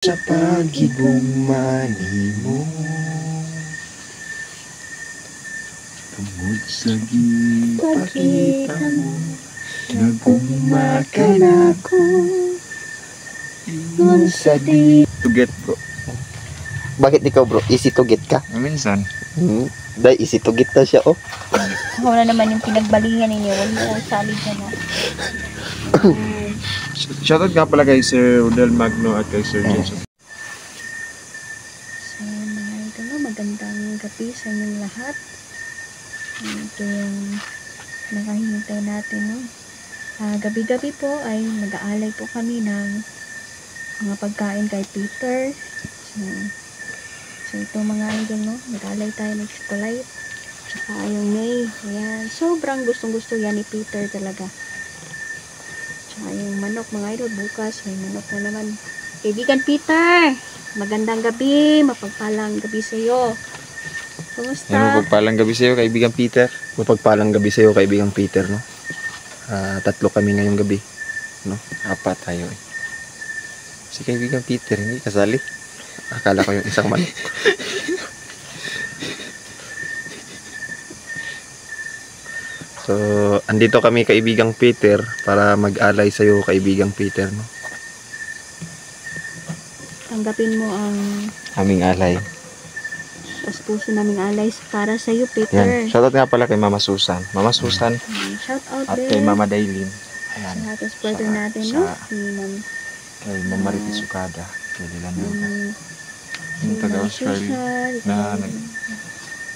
Sa pagigumani mo, tungod sa gipakita mo, nagugma ka na ko. Ingon sa di. To get bro. Bakit ikaw bro? Easy to get ka? Minsan. Dahil easy to get na siya oh. Ako na naman yung pinagbalihan ninyo. Huwag mo kong salid dyan na. Shoutout nga pala kay Sir Rodel Magno at kay Sir Jason. So, mga idol, magandang gabi sa inyong lahat. Ito yung nakahintay natin, no? Gabi-gabi po ay mag-aalay po kami ng mga pagkain kay Peter. So ito mga idol, no? Mag-aalay tayo ng chocolate. Tsaka yung May. Ayan. Sobrang gustong-gusto yan ni Peter talaga. Tsaka yung manok, mga idol. Bukas, may manok na naman. Kaibigan Peter! Magandang gabi. Mapagpalang gabi sa iyo. Kumusta? Mapagpalang gabi sa iyo, kaibigan Peter. Mapagpalang gabi sa iyo, kaibigang Peter, no? Tatlo kami ngayong gabi, no? Apat tayo eh. Si kaibigan Peter, hindi kasali. Akala ko yung isang manok. So, andito kami kaibigang Peter para mag-alay sa iyo, kaibigang Peter, no? Tanggapin mo ang Aming alay. puso naming alay para sa iyo, Peter. Yan. Shoutout nga pala kay Mama Susan. Mama Susan Shout out at din. kay Mama Daylin. Ayan. Sa ating supporter natin, no? Si Ma'am. Kay Mama Marity Sukada. Kay Lila Nuga. Yung Si taga Ma'am Australia Susan, na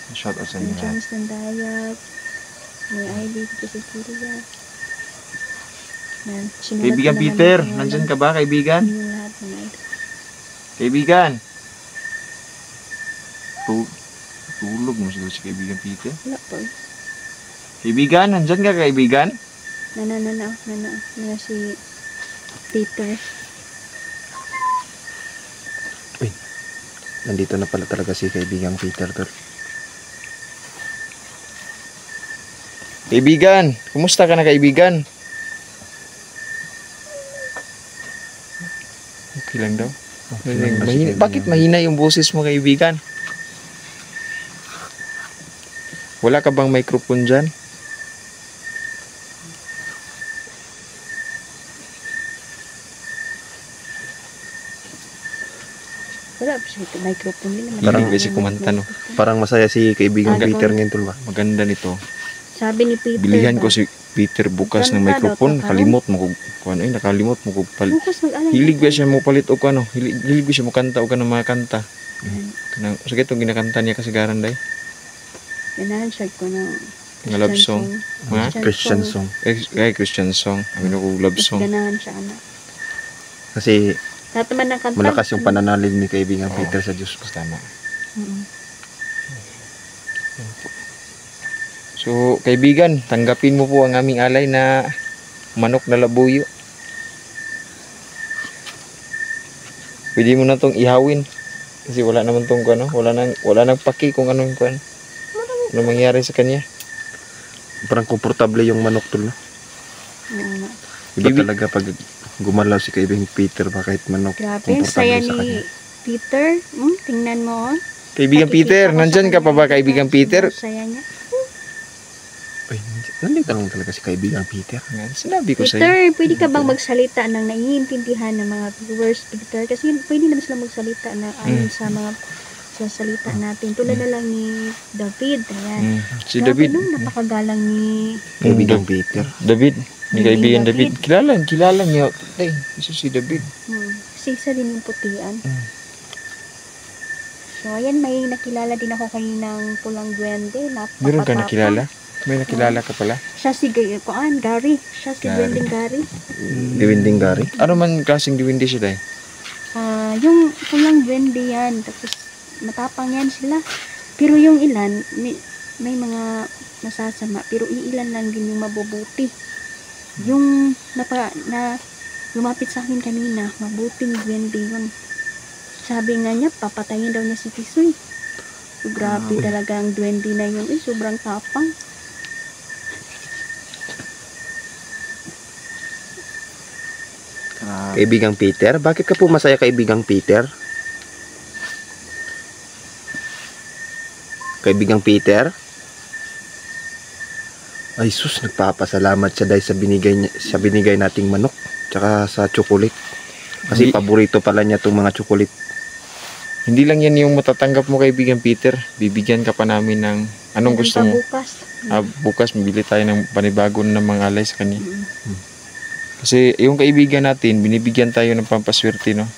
si shoutout sa inyo lahat. James Nandayat, may Ivy, si Cecilia. Kaibigan Peter, nandyan ka ba kaibigan? Yung lahat mga ito. Kaibigan! Tulog mo siguro si kaibigan Peter. Wala po. Kaibigan, nandyan ka kaibigan? Nana si Peter. Nandito na pala talaga si kaibigang Peter, tol. Kaibigan, kumusta ka na kaibigan? Okay lang daw. Okay lang ba si kaibigan? Bakit mahina yung boses mo kaibigan? Wala ka bang microphone dyan? Wala po siya microphone din naman. Parang kasi kumanta no. Parang masaya si kaibigang Ah, Peter ganun. ngayon, tol ba? Maganda nito. Sabi ni Peter. Bilihan ko ba? si Peter bukas ng Ganda microphone. daw to, Kalimot mo ko ano nakalimot mo ko palit. Bukas mag-alay. Hilig ba siya mo palit o ano? Hilig ba siya mo kanta o ng mga kanta? Kanang sige itong ginakanta niya kasagaran day. Ganahan siya ko ng Nga love song. Ha? Christian song. Christian song. Ano ko love song. Ganahan siya anak. Kasi Lahat naman ng kanta. malakas yung pananalig ni kaibigang Oo. Peter sa Diyos. Tama. Mm. So, kaibigan, tanggapin mo po ang aming alay na manok na labuyo. Pwede mo na tong ihawin. Kasi wala naman tong ano, wala nang paki kung anong kuan. Ano mangyari sa kanya? Parang komportable yung manok, tol, no? Oo. Iba Bibi- talaga pag gumalaw si kaibigang Peter ba kahit manok. Grabe, ang saya komportable sa kanya. ni Peter. Tingnan mo. Kaibigan Nakikita Peter, ko sa nandyan ka pa kanya, ba kaibigan Peter? ang saya niya. Ay, nandito lang talaga si kaibigang Peter. Nga, sinabi ko sa iyo. Peter, pwede ka bang magsalita ng naiintindihan ng mga viewers, Peter? Kasi pwede naman sila magsalita na ayon sa mga sa salita natin. Tulad na lang ni David. Ayan. Si Grabe, David. no? Napakagalang ni Kaibigang Peter. David. Ni David. kaibigan David. Kilala niyo. Ay, isa si David. Kasi isa din yung putian. Mm. So, ayan, may nakilala din ako kaninang pulang duwende. Meron ka Napakatapa. nakilala? May nakilala ka pala? Siya si Gary. Siya si Gary. Duwending Gary. Diwinding Gary. Ano man klaseng diwindi siya dahil? Yung pulang duwende yan. Tapos, matapang yan sila. Pero yung ilan, may mga masasama. Pero iilan lang din yung mabubuti. Yung na lumapit sa akin kanina, mabuting duwende yun. Sabi nga niya, papatayin daw niya si Tisoy. So, grabe talaga ang duwende na yun. Sobrang tapang. Kaibigang Peter? Bakit ka po masaya, kaibigang Peter? Kaibigang Peter? Ay sus, nagpapasalamat siya dahil sa binigay nating manok tsaka sa chocolate. Kasi Hindi- paborito pala niya itong mga chocolate. Hindi lang yan yung matatanggap mo, kaibigan Peter. Bibigyan ka pa namin ng anong Meron gusto pa mo. bukas. Bukas mabili tayo ng panibago na mga alay sa kanya. Mm. Kasi yung kaibigan natin, binibigyan tayo ng pampaswerte, no?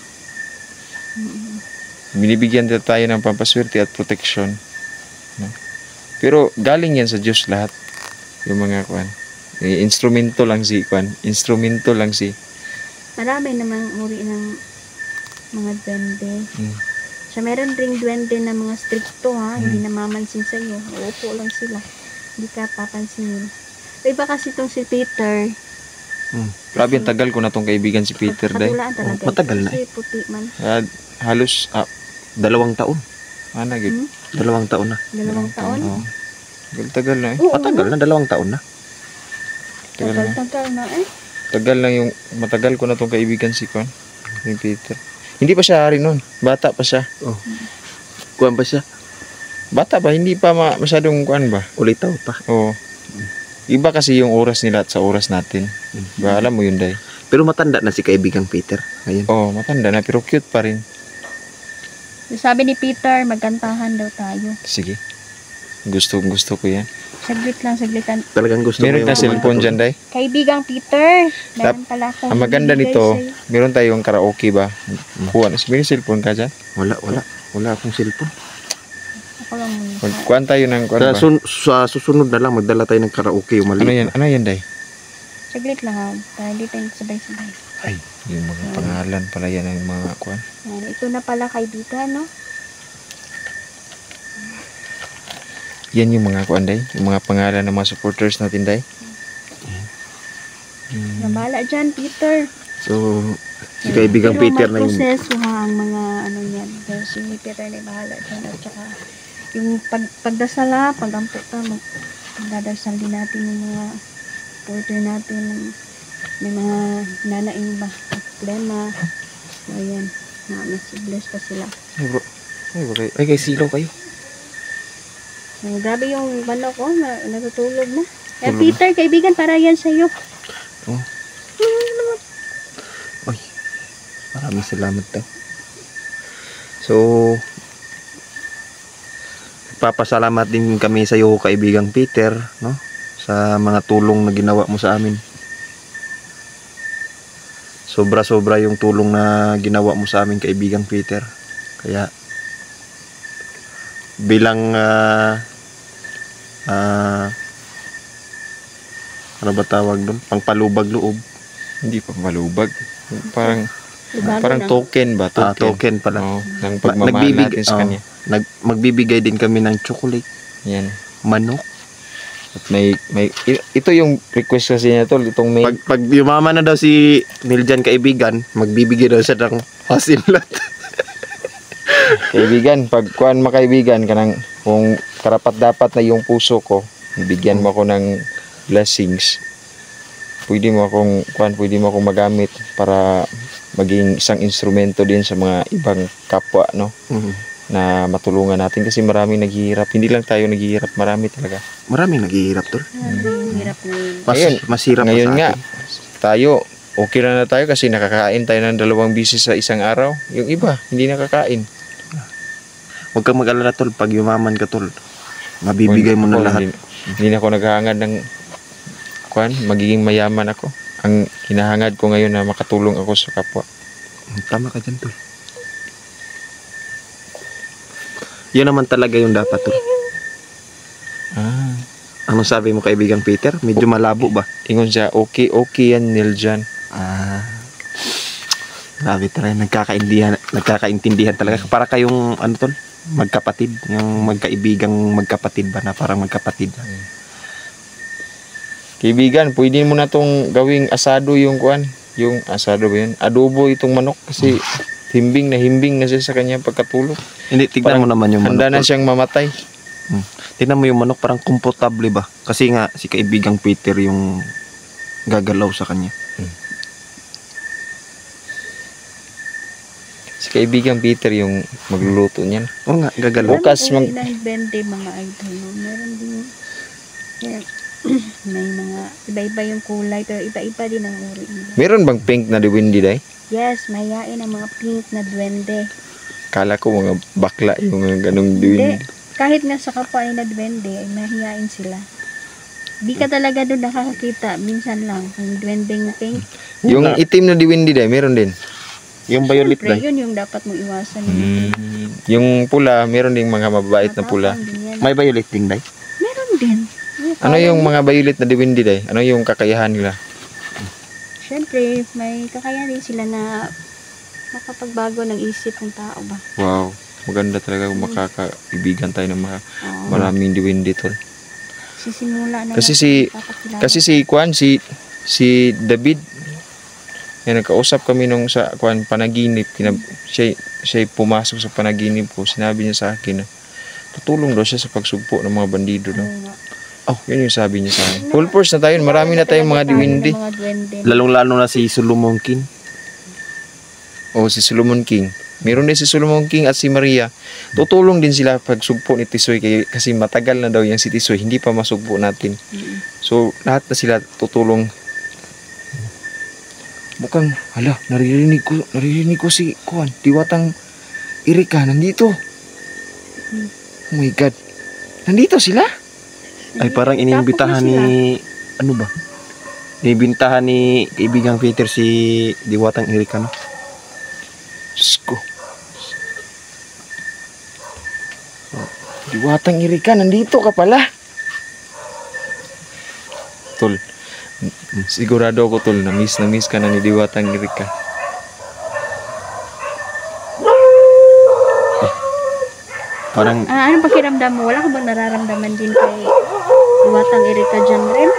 Mm. Binibigyan tayo ng pampaswerte at protection. No? Pero galing yan sa Diyos lahat. Yung mga kwan. Instrumento lang si kwan. Instrumento lang si. Marami namang uri ng mga duwende. Mm. So, meron ring duwende na mga stricto ha, hindi namamansin sa'yo. Uupo lang sila. Hindi ka papansinin. Iba kasi itong si Peter. Grabe, ang tagal ko na tong kaibigan si Peter, day. Katulaan talaga. Oh, matagal na Kasi puti man. Halos, 2 taon. nagit. Hmm? 2 taon na. 2 taon. Oo. Tagal na eh. Oo, Matagal na, 2 taon na. Tagal na. Tagal na eh. Tagal lang yung, matagal ko na tong kaibigan si Kwan. Si Peter. Hindi pa siya hari nun. Bata pa siya. Kuwan ba siya? Bata ba? Hindi pa masyadong kuan ba? Ulitaw pa. Oo. Iba kasi yung oras nila at sa oras natin. Ba, alam mo yun, day. Pero matanda na si kaibigang Peter. Ngayon. Oo, matanda na pero cute pa rin. Sabi ni Peter, magkantahan daw tayo. Sige. Gusto ko yan. Saglit lang, saglitan. Talagang gusto Meron mo na cellphone dyan, day. Kaibigang Peter, meron pala akong Ang maganda ibibigay nito, sa'yo. meron tayong karaoke ba? Kuha na. May cellphone ka dyan? Wala akong cellphone. Ako lang muna. Kuhaan tayo ng kuhan ba? Sa susunod na lang, magdala tayo ng karaoke. Yung Ano maliit. yan? Ano yan, day? Saglit lang ha. Para hindi tayo sabay-sabay. Ay, yung mga pangalan pala yan ng mga kuhan. Yan, ito na pala kaibigan, no? Yan yung mga kuhan, day. Yung mga pangalan ng mga supporters natin, day. Namala dyan, Peter. So, si kaibigang Peter na yung... Pero may proseso ha, ang mga ano yan. Pero si Peter na bahala dyan. At saka, yung pagdasal ha, pag-ampok ka, magdadasal din natin yung mga supporter natin. May mga nanaing ba, problema. So, ayan. Mas bless pa sila. Ay, bro. Ay, bro. Ay, kay silaw kayo. So, grabe yung manok ko, natutulog na. Eh, Peter, kaibigan, para yan sa'yo. Ay, maraming salamat daw. So, papasalamat din kami sa iyo, kaibigang Peter, no? Sa mga tulong na ginawa mo sa amin. Sobra-sobra yung tulong na ginawa mo sa amin, kaibigang Peter. Kaya, bilang ano ba tawag doon? Pangpalubag loob. Hindi pa malubag. Parang Ibago parang na. token ba? Token. Token pala. Oo, ng pagmamahal natin sa kanya. Magbibigay din kami ng chocolate, Yan. manok. At ito yung request kasi niya tol, itong may Pag yumaman na daw si Niljan kaibigan, magbibigay daw siya ng hasinlat. kaibigan, pag kuan makaibigan ka ng kung karapat dapat na yung puso ko, bigyan mo ako ng blessings. Pwede mo akong magamit para maging isang instrumento din sa mga ibang kapwa, no? Na matulungan natin kasi maraming naghihirap. Hindi lang tayo naghihirap, marami talaga. Maraming naghihirap tol. Hirap na yun. Mas hirap pa Ngayon sa nga, atin. tayo, okay na tayo kasi nakakain tayo ng 2 bisis sa isang araw. Yung iba, hindi nakakain. Huwag kang mag-alala tol, pag yumaman ka tol, mabibigay mo na Ako, lahat. Hindi na ako naghahangad ng magiging mayaman ako. Ang hinahangad ko ngayon na makatulong ako sa kapwa. Tama ka dyan tol. Yun naman talaga yung dapat tol. Anong sabi mo kaibigang Peter? Medyo malabo ba? Ingon siya, okay yan, Niljan. Grabe talaga, nagkakaintindihan talaga. Para kayong ano tol, magkapatid, yung magkaibigang magkapatid ba na parang magkapatid. Kaibigan, pwede mo na tong gawing asado yung yung asado ba yun? Adobo itong manok kasi himbing na siya sa kanyang pagkatulog. Hindi, tignan mo naman yung manok. Handa na tol. siyang mamatay. Tignan mo yung manok, parang komportable ba? Kasi nga, si kaibigang Peter yung gagalaw sa kanya. Si kaibigan Peter yung magluluto niyan. Oo nga, gagalaw. Bukas Marami mag- ng bende mga idol. No? Meron din yan. May mga iba-iba yung kulay pero iba-iba din ang uri nila. Meron bang pink na diwindi day? Yes, mayayain ang mga pink na duwende. Kala ko mga bakla yung mga ganong Hindi. diwindi. Kahit nga sa kapwa ay na duwende, ay mahihain sila. Di ka talaga doon nakakakita. Minsan lang. Kung duwendeng pink. Yung itim na diwindi day, meron din. Yung violet Siyempre, day. yun yung dapat mong iwasan. Yung pula, meron ding mga mababait na pula. Matapang din yan. May violet din day. Meron din. Ano yung mga violet na diwindi day? Ano yung kakayahan nila? Siyempre, may kakayanin sila na makapagbago ng isip ng tao ba? Wow. Maganda talaga kung makakaibigan tayo ng mga Oo. maraming diwindi tol. Sisimula na Kasi natin si- ipapakilala. Kasi si David, nagkausap kami nung sa panaginip, siya pumasok sa panaginip ko, sinabi niya sa akin na tutulong daw siya sa pagsugpo ng mga bandido daw. Oo nga. Oh, yun yung sabi niya sa akin. Full force na tayo, marami na tayong mga Talaga tayo diwindi. ng mga duwende. Lalong-lalo na si Solomon King. Oh, si Solomon King. Meron din si Solomon King at si Maria. Tutulong din sila pagsugpo ni Tisoy kasi matagal na daw yung si Tisoy, hindi pa masugpo natin. Mm. So, lahat na sila tutulong. Mukhang, naririnig ko si Kuan, Diwatang Erika, nandito. Oh my God. Nandito sila? Ay, parang Tapos iniimbitahan na sila. ni... Ano ba? Iniimbitahan ni kaibigang Peter si Diwatang Erika, no? Sko. Diwatang Erika, nandito ka pala. Tol, sigurado ako tol, na-miss ka na ni Diwatang Erika. Parang... Anong pakiramdam mo? Wala ka bang nararamdaman din kay Diwatang Erika dyan rin?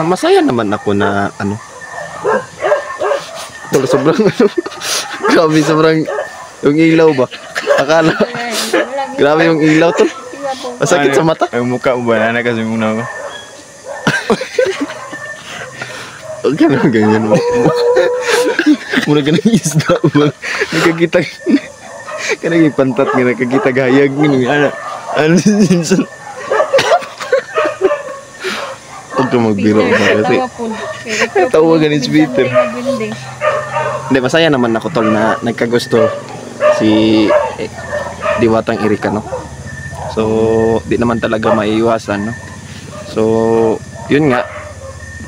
masaya naman ako na ano. Tol, sobrang ano. Grabe, sobrang yung ilaw ba? Akala, grabe yung ilaw tol. Masakit sa mata. Ay, mukha mo ba? Nana kasi muna ako. Huwag ka naman ganyan mo. Muna ka ng isda ba? Nagkakita. Kanang ipantat nga nakakita gayag. Ano sinsan? Huwag ka magbiro ba kasi. Tawa ka ni Peter. Hindi, masaya naman ako tol na nagkagusto si Diwatang Erika, no? So, di naman talaga maiiwasan, no? So, yun nga,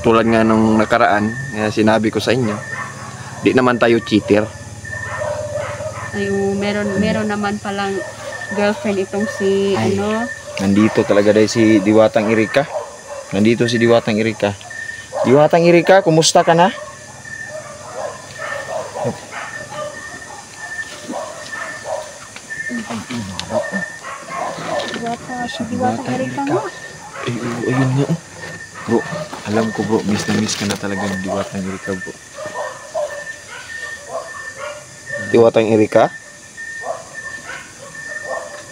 tulad nga nung nakaraan, sinabi ko sa inyo, di naman tayo cheater. Ay, meron naman palang girlfriend itong si, Ay. ano, Nandito talaga dahil si Diwatang Erika. Nandito si Diwatang Erika. Diwatang Erika, kumusta ka na? Diwatang Erika nga. Ay, ayun nga. Bro, alam ko bro, miss na miss ka na talaga ng Diwatang Erika bro. Diwatang Erika?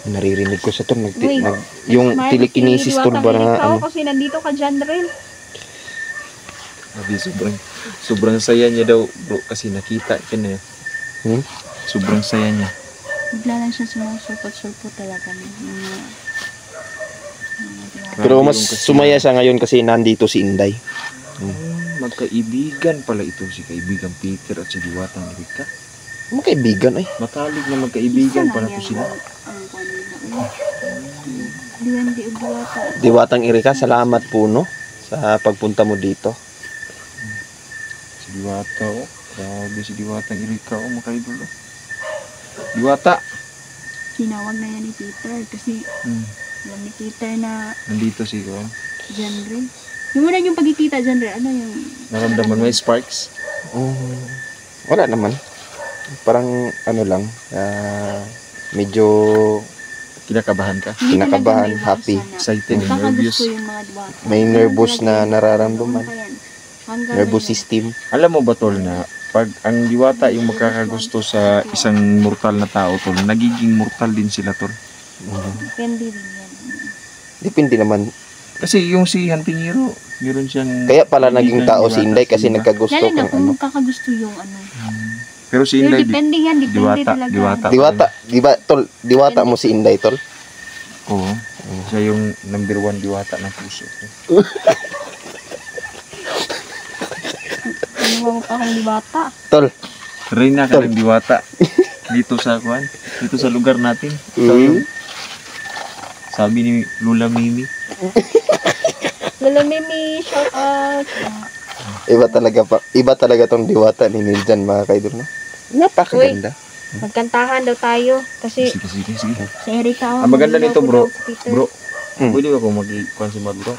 Naririnig ko sa to, Uy, yung Smile, telekinesis si tol ba na Erika, ano? kasi nandito ka dyan rin. Sabi, sobrang saya niya daw bro kasi nakita ka na. Sobrang saya niya. Bigla lang siya sumusulpot-sulpot talaga. Pero mas Grabe yung kasi- sumaya siya ngayon kasi nandito si Inday. Magkaibigan pala ito si kaibigan Peter at si Diwatang Erika. Mga kaibigan ay. Matalig na magkaibigan pala ito sila. Di Diwata. Diwatang Erika, salamat po no sa pagpunta mo dito. Si Diwata oh. Grabe si Diwatang Erika oh, mga idol oh. Diwata! Tinawag na yan ni Peter kasi alam ni Peter na Nandito si Kuan. dyan rin. Yung muna yung pagkikita dyan rin, ano yung... Naramdaman mo yung sparks? Wala naman. Parang ano lang, medyo Kinakabahan ka? Hindi kinakabahan, talaga may happy, iwasan na Excited, nervous. nakakagusto yung mga Diwata. may nervous na nararamdaman. Hanggang Nervous ngayon. system. Alam mo ba tol na pag ang Diwata yung magkakagusto sa isang mortal na tao tol, nagiging mortal din sila tol. Depende rin yan. Depende naman. Kasi yung si Hantingiro, meron siyang... Kaya pala naging kaibigan tao si Diwata, Inday kasi diba? nagkagusto Lalo na kung kung ano. kakagusto yung ano. Pero si Pero Inday, depende yan, depende diwata, talaga. diwata. Diwata, di ba, tol? Diwata mo si Inday, tol? Oo. Siya yung number 1 diwata ng puso ko. Ano mo pa akong dibata? Tol. Reyna ka ng diwata. Dito sa kuan, dito sa lugar natin. Ikaw yung sabi ni Lula Mimi. Lolo Mimi, shout out. Iba talaga tong diwata ni Niljan, mga kaidol, no? Napakaganda. Magkantahan daw tayo. Kasi Sige. si Erika, Ang maganda nito, bro. Peter. Bro, Hmm. pwede ba kung mag-kuan si Mad, bro?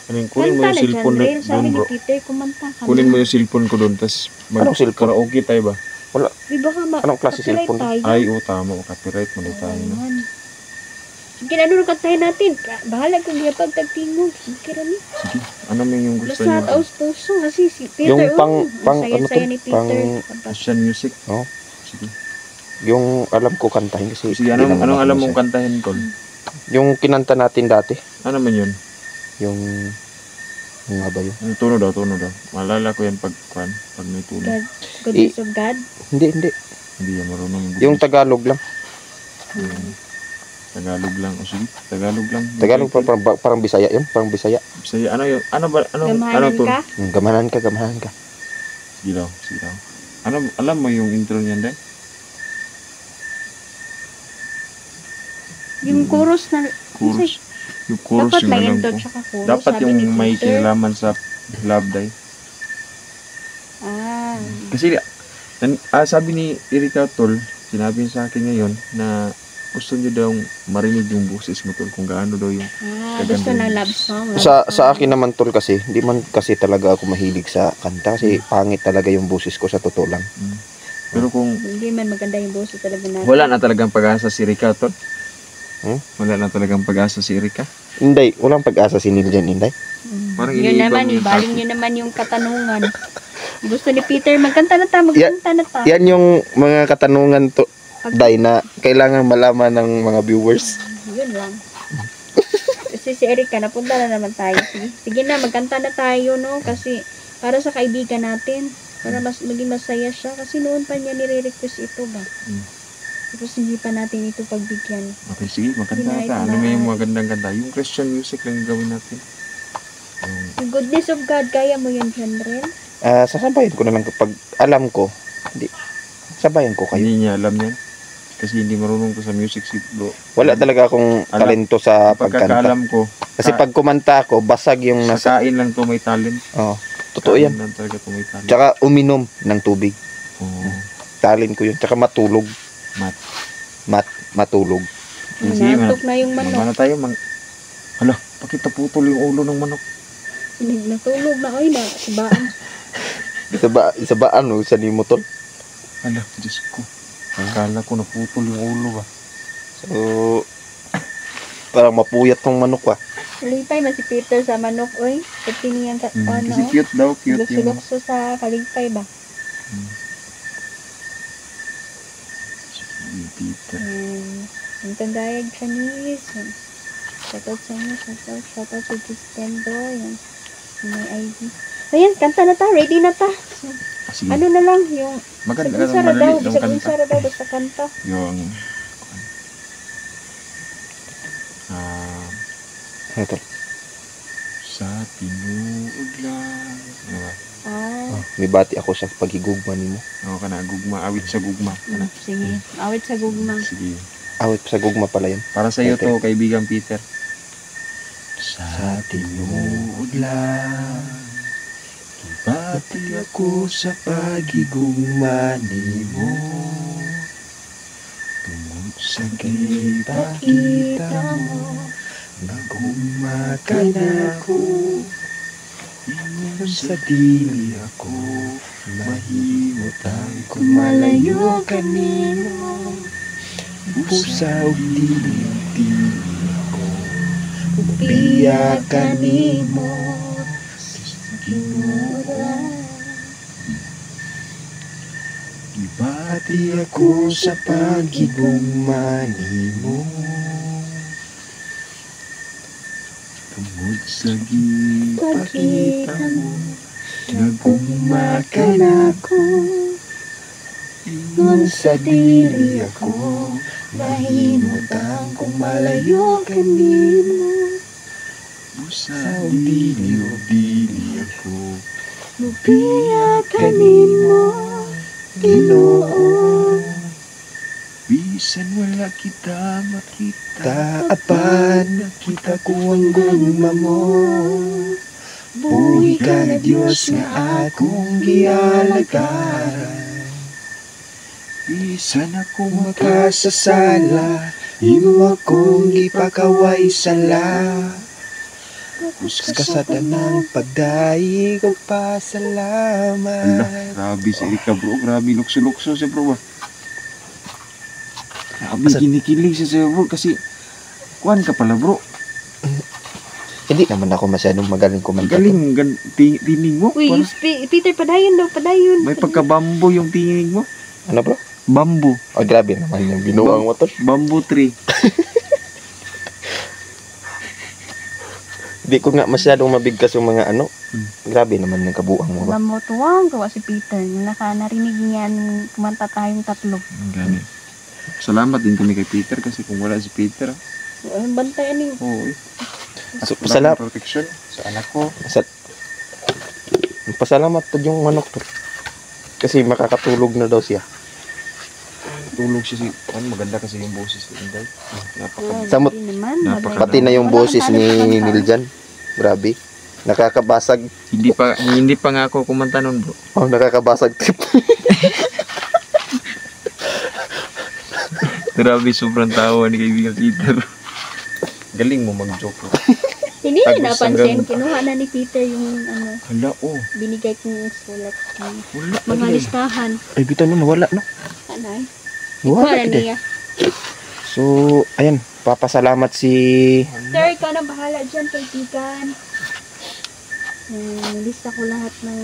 Kunin mo Kanta yung na cellphone dyan, Rel. doon, Sabi ni bro. Peter, kumanta ka Kunin na. mo yung cellphone ko doon, tapos Anong cellphone? mag-karaoke tayo ba? Di ba ka Anong klase copyright cellphone? tayo? Ay, oo, tama. Copyright mo na tayo, no? Ayan. Sige, ano nung kantahin natin? Bahala kung gapag tagtingog. Sige, Rani. Sige, ano mo yung gusto Basta niyo? taos puso. Kasi si Peter, Yung pang ang ano saya-saya to? ni Peter. Asian music? Oh. Sige. Yung alam ko kantahin kasi. Sige, di naman anong ako alam mong masaya. kantahin, Tol? Yung kinanta natin dati. Ano man yun? Yung nga ba yun? Yung tono daw. Malala ko yan pag may tono. Goodness of God. Hindi. Hindi yan marunong. Yung Tagalog lang. Tagalog lang. O sige, Tagalog lang. Tagalog parang Bisaya yun. Parang Bisaya. Sige, ano yun? Ano Gamahanan to? ka. Gamahan ka. Sige daw. Alam mo yung intro niyan, Day? Yung chorus na... Chorus. Yung chorus Dapat yung may alam intro ko. tsaka chorus. Dapat sabi yung ni may Peter. kinalaman sa Love, Day. Ah. Kasi sabi ni Erika, Tol, sinabi niya sa akin ngayon na gusto niyo daw marinig yung boses mo, Tol, kung gaano daw yung Gusto ng love song. Sa akin naman, tol, kasi hindi man kasi talaga ako mahilig sa kanta kasi pangit talaga yung boses ko, sa totoo lang. Pero kung Hindi man maganda yung boses talaga natin. wala na talagang pag-asa si Erika, Tol. Hmm? Wala na talagang pag-asa si Erika. Inday, walang pag-asa si Niljan, Inday. Parang Yun iniibang naman, yung ibaling topic. nyo naman yung katanungan. Gusto ni Peter, magkanta na ta. Yan yung mga katanungan to, Day, na kailangan malaman ng mga viewers. Yun lang. Kasi si Erika, napunta na naman tayo. Sige na, magkanta na tayo, no? Kasi para sa kaibigan natin, para maging masaya siya. Kasi noon pa niya nire-request ito ba? Tapos hindi pa natin ito pagbigyan. Okay, sige, magkanta Hindi na ka. ito Ano na- may yung magandang kanta? Yung Christian music lang yung gawin natin. Yung goodness of God, kaya mo yun, Henry? Sasabayan ko na lang kapag alam ko. Hindi. Sabayan ko kayo. Hindi niya alam yan. Kasi hindi marunong ko sa music si bro. Wala talaga akong talento sa pagkanta. Pagkakaalam ko, Kasi pag kumanta ako, basag yung sa nasa... kain lang to may talent. Oh, totoo yan. Kain lang talaga to may talent. Tsaka uminom ng tubig. Oo. Talent ko yun. Tsaka matulog. Mat. Matulog. Sige, Nantok na yung manok. Mana tayo Hala, pakita putol yung ulo ng manok. Natulog na, ay na, sabaan. Isa ba ano? Isa ni mo, tol? Hala, Diyos ko. Akala ko naputol yung ulo ba. So, parang mapuyat tong manok, ah. Kalipay man si Peter sa manok, oy. Pati niyan ka, ano, Kasi cute daw, cute yung... lukso sa kalipay ba? Peter. Ang kagayag Chinese. Shoutout sa inyo, shoutout sa Justendo, yan. May ID. Ayan, kanta na ta, ready na ta. So, Sige. ano na lang, yung Maganda sa ka unsara daw, madali sa yung kanta. unsara daw, basta kanta. Yung... Ano, tol? Sa tinuod lang. Diba? May bati ako sa paghigugma nimo. Ako ka na, gugma. Awit sa gugma. Ano? Sige, awit sa gugma. Sige. Awit sa gugma pala yan. Para sa iyo Okay. to, kaibigan Peter. Sa tinuod lang, ibati ako sa pagigugma nimo. Tungod sa kita mo, nagugma ka na ako. Ingon sa dili ako, mahimutang kung malayo ka nimo. Pusa o dili ako, upiya ka nimo. Ibati ako sa pagigugma nimo. Tungod sa gipakita mo, nagugma ka na ako. Ngun sa diri ako mahimutang kung malayo kanimo. Busa dili ako. Mubiya kanimo Ginoo. Bisan wala kita makita, apan nakita ko ang gugma mo. Buhi ka na Diyos nga akong gialagaran. Bisan ako makasasala, imo akong ipakaway sala. Tapos ka sa tanang pagdaig o pasalamat. Ala, grabe si Erika bro, grabe lukso-lukso siya bro ba. Grabe kinikilig siya sa'yo bro kasi kuhan ka pala bro. Hindi naman ako masyadong magaling kumanta. Galing, tinig mo. Uy, Parang Peter, padayon daw, padayon. may pagka-bambo yung tinig mo. Ano bro? Bambo. Oh, grabe naman yung binuang mo tol. Bamboo tree. Hindi ko nga masyadong mabigkas yung mga ano. Grabe naman yung kabuang mo ba? Alam mo, tuwang gawa si Peter. Narinig niya nung kumanta tayong tatlo. Gani. Salamat din kami kay Peter kasi kung wala si Peter. Bantayan niyo. Oo. So, pasalamat. Protection sa anak ko. Pasalamat po yung manok tol. Kasi makakatulog na daw siya. Tulog siya si maganda kasi yung boses ni Inday. Samot. Naman, Napaka- Pati na yung boses ni Niljan. Grabe. Nakakabasag. Hindi pa nga ako kumanta nun bro. Oh, nakakabasag trip. Grabe sobrang tawa ni kaibigan Peter. Galing mo mag-joke bro. Hindi Tagos napansin. hanggang- Kinuha na ni Peter yung Hala oh. binigay kong sulat. Wala Mga listahan. Ay, bitaw no, nawala no. Anay? Nawala Ikuha na kita. niya. So, ayan. Papasalamat si... Sir, ikaw na bahala dyan, kaibigan. Lista ko lahat ng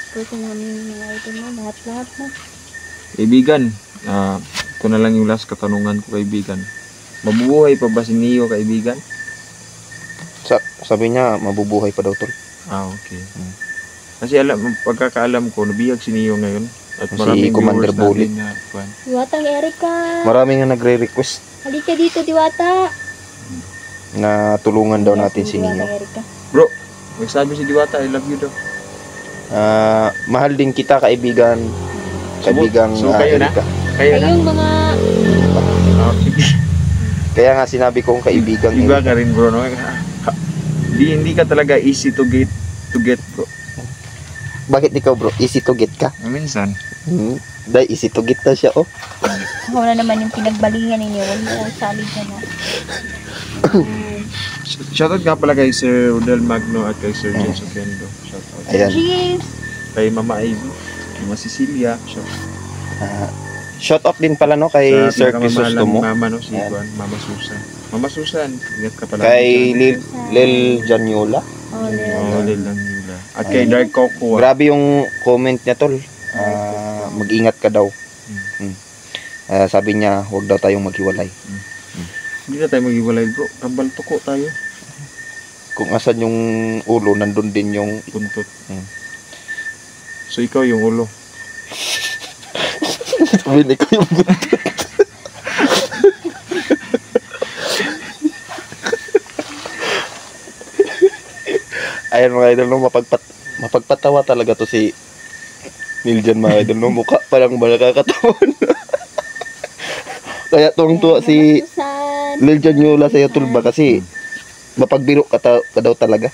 sport namin mga item mo. Lahat-lahat mo. Kaibigan, ito na lang yung last katanungan ko kaibigan. Mabubuhay pa ba si Neo kaibigan? Sabi niya, mabubuhay pa daw tol. Okay. Kasi pagkakaalam ko, nabiyag si Neo ngayon. At Si maraming Commander viewers Bullet. natin na kwan. Diwatang Erika. Marami nga nagre-request Halika dito, Diwata. na tulungan daw natin si Diwatang Neo. Erika. Bro, magsabi si Diwata, I love you daw. Mahal din kita kaibigan. Kaibigang So, kayo na? Erika. Kayo na? Kayong mga... Okay. Kaya nga sinabi kong kaibigang Iba Erika. ka rin bro, no? Hindi ka talaga easy to get bro. Bakit ikaw bro? Easy to get ka? Minsan. Dahil easy to get na siya oh. Ako na naman yung pinagbalingan ninyo. Huwag mo lang salid na na. Shoutout nga pala kay Sir Rodel Magno at kay Sir James Oquendo. Shoutout. Ayan. James. Kay Mama Ivy, kay Mama Cecilia. Shoutout. Shout out din pala no kay Sir Crisostomo. Mama no, si Ayan. Juan, Mama Susan. Mama Susan, ingat ka pala. Kay Lil Janyola. Oh, Oh, Lil lang nila. At kay Dark Coco. Grabe yung comment niya tol. Mag-ingat ka daw. Sabi niya, huwag daw tayong maghiwalay. Hindi na tayo maghiwalay bro. Kambal tuko tayo. Kung asan yung ulo, nandun din yung... Buntot. So ikaw yung ulo. Sabihin ko yung buntot. Ayan mga idol, no, mapagpatawa talaga to si Niljan mga idol, no? Mukha parang nakakatawan. Kaya tuwang-tuwa si Susan. Niljan Yola sa Tulba kasi mapagbiro ka daw talaga.